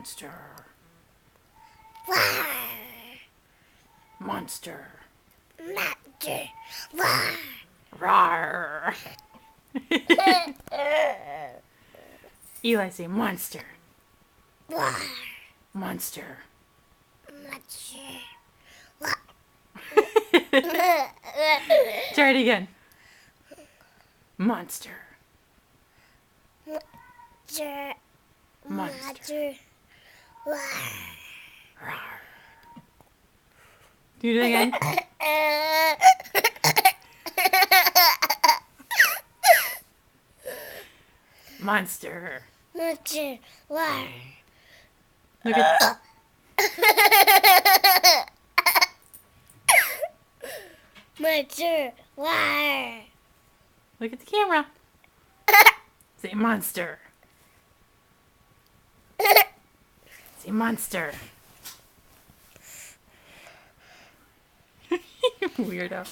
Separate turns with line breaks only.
Monster.
Roar.
Monster.
Monster. Roar.
Rawr. Eli, say monster.
Roar.
Monster.
Monster.
Try it again. Monster.
Monster.
Monster.
Roar.
Rawr. Do it again. Monster.
Monster. Roar.
Look at.
Monster. Roar.
Look at the camera. Say monster. Say monster. Weirdo.